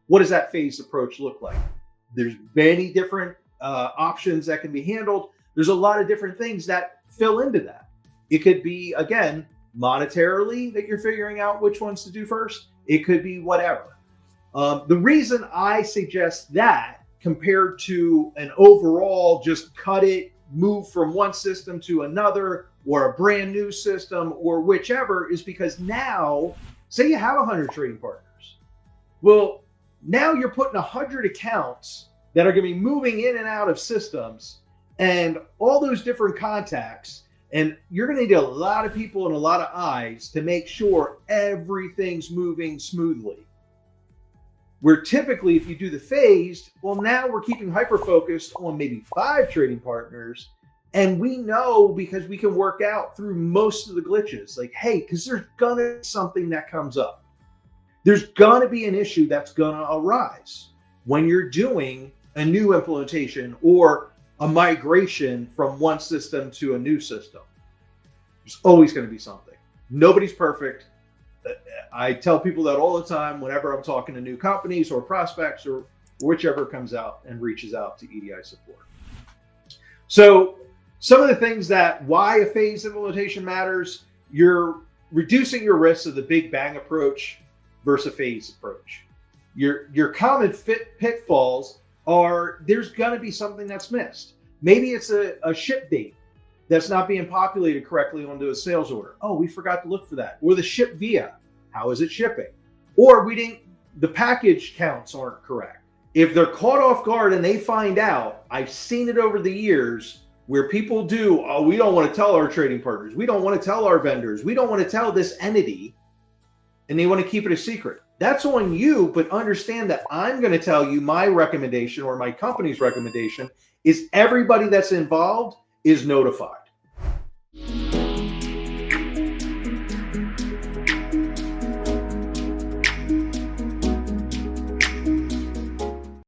what does that phased approach look like? There's many different options that can be handled. There's a lot of different things that fill into that. It could be, again, monetarily that you're figuring out which ones to do first. It could be whatever. The reason I suggest that compared to an overall just cut it, move from one system to another, or a brand new system, or whichever, is because now, say you have 100 trading partners. Well, now you're putting 100 accounts that are going to be moving in and out of systems and all those different contacts. And you're going to need a lot of people and a lot of eyes to make sure everything's moving smoothly. Where typically, if you do the phased, well, now we're keeping hyper-focused on maybe 5 trading partners. And we know, because we can work out through most of the glitches, like, hey, because there's going to be something that comes up. There's going to be an issue that's going to arise when you're doing a new implementation or a migration from one system to a new system. There's always going to be something. Nobody's perfect. I tell people that all the time whenever I'm talking to new companies or prospects or whichever comes out and reaches out to EDI support. So some of the things that why a phased implementation matters, you're reducing your risks of the big bang approach versus a phased approach. Your common pitfalls are there's going to be something that's missed. Maybe it's a ship date that's not being populated correctly onto a sales order. Oh, we forgot to look for that. Or the ship via, how is it shipping? Or the package counts aren't correct. If they're caught off guard and they find out, I've seen it over the years where people do, oh, we don't want to tell our trading partners. We don't want to tell our vendors. We don't want to tell this entity, and they want to keep it a secret. That's on you, but understand that I'm going to tell you my recommendation or my company's recommendation is everybody that's involved is notified.